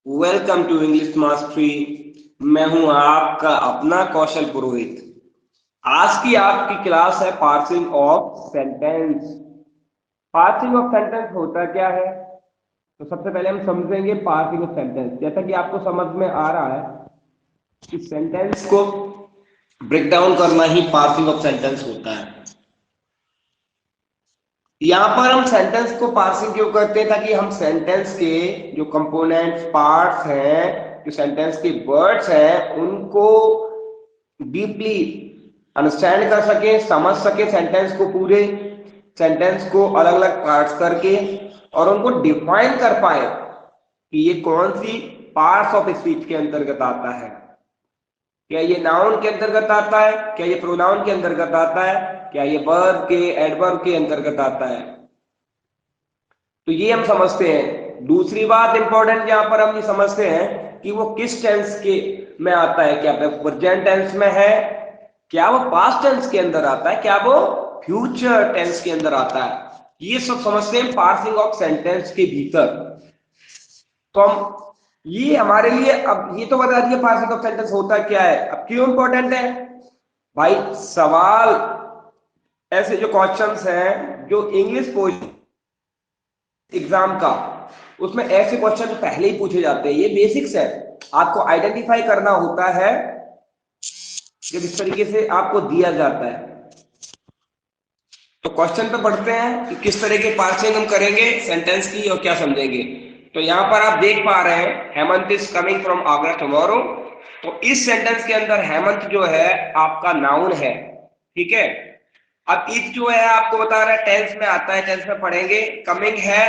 Welcome to English mastery. मैं हूं आपका अपना कौशल पुरोहित। आज की आपकी क्लास है parsing of sentence. Parsing of sentence होता क्या है, तो सबसे पहले हम समझेंगे पार्सिंग ऑफ सेंटेंस। जैसा कि आपको समझ में आ रहा है कि सेंटेंस को ब्रेक डाउन करना ही पार्सिंग ऑफ सेंटेंस होता है। यहाँ पर हम सेंटेंस को पार्सिंग क्यों करते हैं, ताकि हम सेंटेंस के जो कंपोनेंट्स पार्ट्स हैं, जो सेंटेंस के वर्ड्स हैं, उनको डीपली अंडरस्टैंड कर सके, समझ सके सेंटेंस को, पूरे सेंटेंस को अलग अलग पार्ट्स करके, और उनको डिफाइन कर पाए कि ये कौन सी पार्ट्स ऑफ स्पीच के अंतर्गत आता है। क्या ये नाउन के अंतर्गत आता है, क्या ये प्रोनाउन के अंतर्गत आता है, क्या ये वर्ब के एडवर्ब के अंतर्गत आता है, तो ये हम समझते हैं। दूसरी बात इंपॉर्टेंट यहां पर हम ये समझते हैं कि वो किस टेंस के में आता है। क्या प्रेजेंट टेंस में है, क्या वो पास्ट टेंस के अंदर आता है, क्या वो फ्यूचर टेंस के अंदर आता है। ये सब समझते हैं पार्सिंग ऑफ सेंटेंस के भीतर। तो हम ये हमारे लिए, अब ये तो बता दिया पार्सिंग ऑफ सेंटेंस होता क्या है। अब क्यों इंपॉर्टेंट है भाई, सवाल ऐसे जो क्वेश्चंस हैं जो इंग्लिश एग्जाम का, उसमें ऐसे क्वेश्चन पहले ही पूछे जाते हैं। ये बेसिक्स है, आपको आइडेंटिफाई करना होता है जब इस तरीके से आपको दिया जाता है। तो क्वेश्चन पे पढ़ते हैं कि किस तरह के पार्सिंग हम करेंगे सेंटेंस की और क्या समझेंगे। तो यहाँ पर आप देख पा रहे हैं Hemant is coming from Agra tomorrow. तो इस सेंटेंस के अंदर हेमंत जो है आपका नाउन है, ठीक है। अब इज जो है आपको बता रहा है टेंस में आता है, टेंस में पढ़ेंगे। कमिंग है,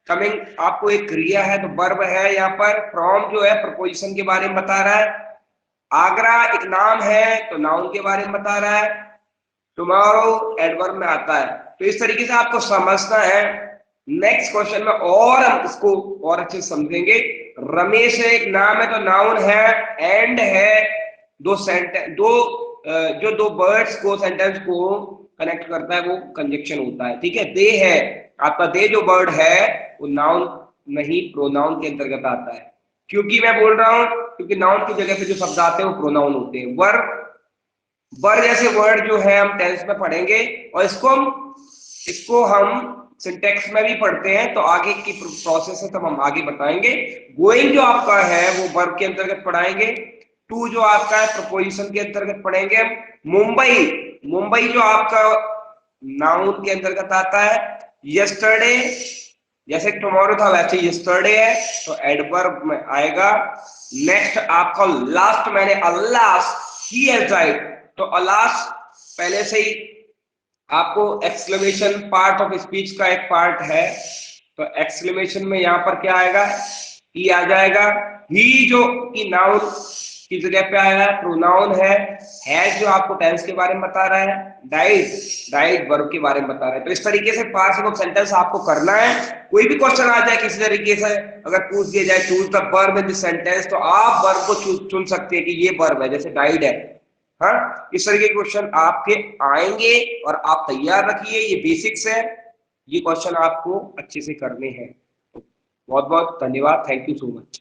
कमिंग आपको एक क्रिया है तो वर्ब है यहाँ पर। फ्रॉम जो है प्रपोजिशन के बारे में बता रहा है। आगरा एक नाम है तो नाउन के बारे में बता रहा है। टुमारो एडवर्ब में आता है। तो इस तरीके से आपको समझना है। नेक्स्ट क्वेश्चन में और हम इसको और अच्छे से समझेंगे। रमेश एक नाम है तो नाउन है, एंड है, दो सेंटेंस, जो दो वर्ड्स को, सेंटेंस को कनेक्ट करता है वो कंजक्शन होता है, ठीक है। दे है, आपका दे जो वर्ड है वो नाउन नहीं प्रोनाउन के अंतर्गत आता है। क्योंकि मैं बोल रहा हूं क्योंकि नाउन की जगह पे जो शब्द आते हैं वो प्रोनाउन होते हैं। वर्ब जैसे वर्ड जो है हम टेंस में पढ़ेंगे, और इसको हम सिंटेक्स में भी पढ़ते हैं। तो आगे की प्रोसेस है तब हम आगे बताएंगे। गोइंग जो आपका है वो वर्ब के अंतर्गत पढ़ाएंगे। टू जो आपका है प्रपोजिशन के अंतर्गत पढ़ेंगे। मुंबई जो आपका नाउन के अंतर्गत आता है। यस्टरडे जैसे टुमारो था वैसे यस्टरडे है तो एडवर्ब में आएगा। नेक्स्ट आपका लास्ट, मैंने अल्लाह ही हैज डाइड, तो अलास पहले से ही आपको एक्सक्लेमेशन पार्ट ऑफ स्पीच का एक पार्ट है। तो एक्सक्लेमेशन में यहाँ पर क्या आएगा, ही आ जाएगा। ही जो कि नाउन की जगह पे आया है, प्रोनाउन है जो आपको टेंस के बारे में बता रहा है। डाइड वर्ब के बारे में बता रहा है। तो इस तरीके से पार्सिंग ऑफ सेंटेंस आपको करना है। कोई भी क्वेश्चन आ जाए किसी तरीके से, अगर पूछ दिया जाए choose the verb in this sentence, तो आप वर्ब को चुन सकते हैं कि ये वर्ब है, जैसे डाइड है। हाँ, इस तरह के क्वेश्चन आपके आएंगे और आप तैयार रखिए। ये बेसिक्स है, ये क्वेश्चन आपको अच्छे से करने हैं। बहुत बहुत धन्यवाद, थैंक यू सो मच।